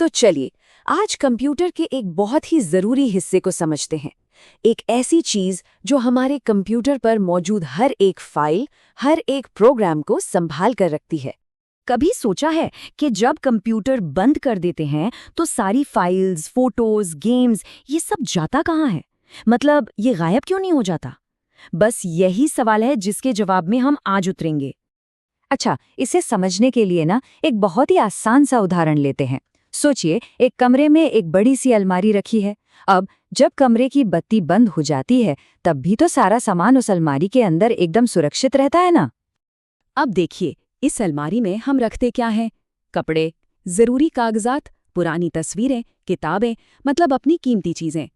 तो चलिए आज कंप्यूटर के एक बहुत ही जरूरी हिस्से को समझते हैं। एक ऐसी चीज जो हमारे कंप्यूटर पर मौजूद हर एक फाइल, हर एक प्रोग्राम को संभाल कर रखती है। कभी सोचा है कि जब कंप्यूटर बंद कर देते हैं तो सारी फाइल्स, फोटोज, गेम्स ये सब जाता कहाँ है? मतलब ये गायब क्यों नहीं हो जाता? बस यही सवाल है जिसके जवाब में हम आज उतरेंगे। अच्छा, इसे समझने के लिए ना एक बहुत ही आसान सा उदाहरण लेते हैं। सोचिए, एक कमरे में एक बड़ी सी अलमारी रखी है। अब जब कमरे की बत्ती बंद हो जाती है तब भी तो सारा सामान उस अलमारी के अंदर एकदम सुरक्षित रहता है ना। अब देखिए, इस अलमारी में हम रखते क्या हैं? कपड़े, जरूरी कागजात, पुरानी तस्वीरें, किताबें, मतलब अपनी कीमती चीजें।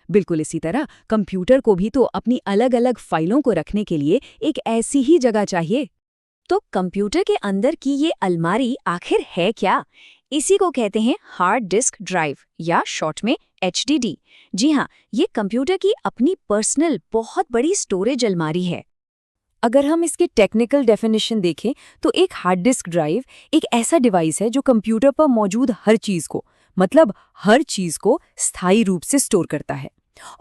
बिल्कुल इसी तरह कंप्यूटर को भी तो अपनी अलग अलग फाइलों को रखने के लिए एक ऐसी ही जगह चाहिए। तो कंप्यूटर के अंदर की ये अलमारी आखिर है क्या? इसी को कहते हैं हार्ड डिस्क ड्राइव या शॉर्ट में HDD। जी हाँ, ये कंप्यूटर की अपनी पर्सनल बहुत बड़ी स्टोरेज अलमारी है। अगर हम इसके टेक्निकल डेफिनेशन देखें तो एक हार्ड डिस्क ड्राइव एक ऐसा डिवाइस है जो कंप्यूटर पर मौजूद हर चीज को, मतलब हर चीज को स्थायी रूप से स्टोर करता है।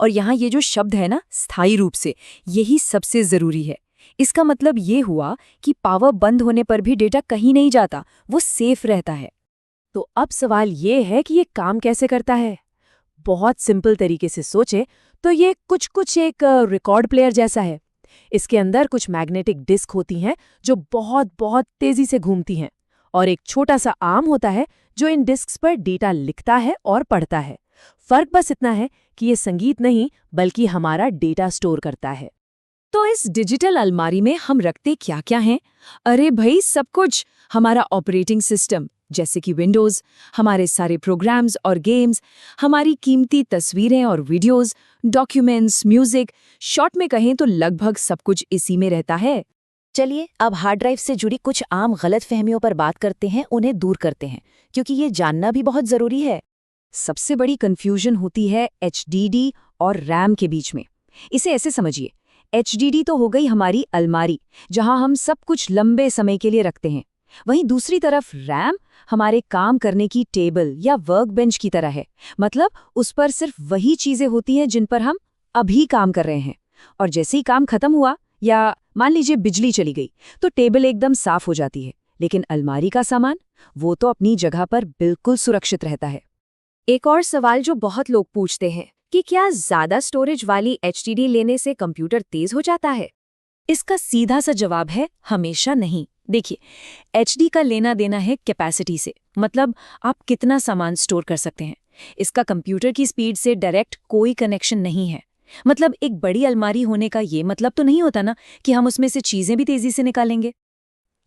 और यहाँ ये जो शब्द है ना, स्थायी रूप से, यही सबसे जरूरी है। इसका मतलब ये हुआ कि पावर बंद होने पर भी डेटा कहीं नहीं जाता, वो सेफ रहता है। तो अब सवाल ये है कि ये काम कैसे करता है? बहुत सिंपल तरीके से सोचे तो ये कुछ एक रिकॉर्ड प्लेयर जैसा है। इसके अंदर कुछ मैग्नेटिक डिस्क होती हैं जो बहुत बहुत तेजी से घूमती हैं, और एक छोटा सा आर्म होता है जो इन डिस्क्स पर डेटा लिखता है और पढ़ता है। फर्क बस इतना है कि ये संगीत नहीं बल्कि हमारा डेटा स्टोर करता है। तो इस डिजिटल अलमारी में हम रखते क्या क्या हैं? अरे भाई, सब कुछ। हमारा ऑपरेटिंग सिस्टम जैसे कि विंडोज़, हमारे सारे प्रोग्राम्स और गेम्स, हमारी कीमती तस्वीरें और वीडियोस, डॉक्यूमेंट्स, म्यूजिक, शॉर्ट में कहें तो लगभग सब कुछ इसी में रहता है। चलिए अब हार्ड ड्राइव से जुड़ी कुछ आम गलतफहमियों पर बात करते हैं, उन्हें दूर करते हैं, क्योंकि ये जानना भी बहुत जरूरी है। सबसे बड़ी कंफ्यूजन होती है HDD और रैम के बीच में। इसे ऐसे समझिए, HDD तो हो गई हमारी अलमारी जहां हम सब कुछ लंबे समय के लिए रखते हैं। वहीं दूसरी तरफ रैम हमारे काम करने की टेबल या वर्क बेंच की तरह है, मतलब उस पर सिर्फ वही चीजें होती हैं जिन पर हम अभी काम कर रहे हैं। और जैसे ही काम खत्म हुआ या मान लीजिए बिजली चली गई तो टेबल एकदम साफ हो जाती है, लेकिन अलमारी का सामान वो तो अपनी जगह पर बिल्कुल सुरक्षित रहता है। एक और सवाल जो बहुत लोग पूछते हैं कि क्या ज्यादा स्टोरेज वाली HDD लेने से कंप्यूटर तेज हो जाता है? इसका सीधा सा जवाब है हमेशा नहीं। देखिए, HD का लेना देना है कैपेसिटी से, मतलब आप कितना सामान स्टोर कर सकते हैं। इसका कंप्यूटर की स्पीड से डायरेक्ट कोई कनेक्शन नहीं है। मतलब एक बड़ी अलमारी होने का ये मतलब तो नहीं होता ना कि हम उसमें से चीजें भी तेजी से निकालेंगे।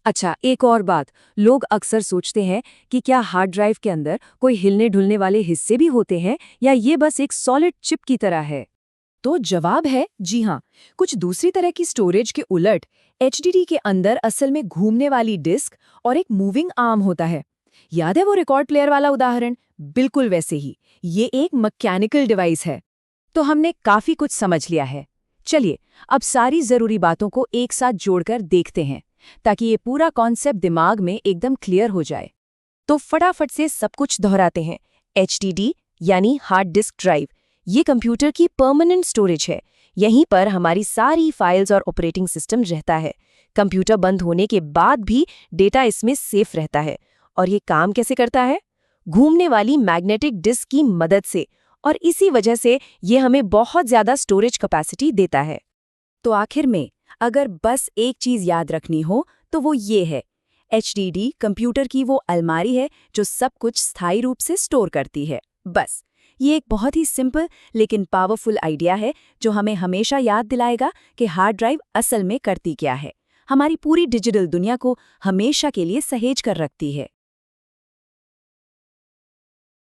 अच्छा, एक और बात, लोग अक्सर सोचते हैं कि क्या हार्ड ड्राइव के अंदर कोई हिलने ढुलने वाले हिस्से भी होते हैं या ये बस एक सॉलिड चिप की तरह है? तो जवाब है जी हाँ। कुछ दूसरी तरह की स्टोरेज के उलट HDD के अंदर असल में घूमने वाली डिस्क और एक मूविंग आर्म होता है। याद है वो रिकॉर्ड प्लेयर वाला उदाहरण? बिल्कुल वैसे ही ये एक मैकेनिकल डिवाइस है। तो हमने काफी कुछ समझ लिया है। चलिए अब सारी जरूरी बातों को एक साथ जोड़कर देखते हैं ताकि ये पूरा कॉन्सेप्ट दिमाग में एकदम क्लियर हो जाए। तो फटाफट से सब कुछ दोहराते हैं। HDD यानी हार्ड डिस्क ड्राइव, ये कंप्यूटर की परमानेंट स्टोरेज है। यहीं पर हमारी सारी फाइल्स और ऑपरेटिंग सिस्टम रहता है। कंप्यूटर बंद होने के बाद भी डेटा इसमें सेफ रहता है। और ये काम कैसे करता है? घूमने वाली मैग्नेटिक डिस्क की मदद से, और इसी वजह से ये हमें बहुत ज्यादा स्टोरेज कैपेसिटी देता है। तो आखिर में अगर बस एक चीज याद रखनी हो तो वो ये है, HDD कंप्यूटर की वो अलमारी है जो सब कुछ स्थायी रूप से स्टोर करती है। बस ये एक बहुत ही सिंपल लेकिन पावरफुल आइडिया है जो हमें हमेशा याद दिलाएगा कि हार्ड ड्राइव असल में करती क्या है। हमारी पूरी डिजिटल दुनिया को हमेशा के लिए सहेज कर रखती है।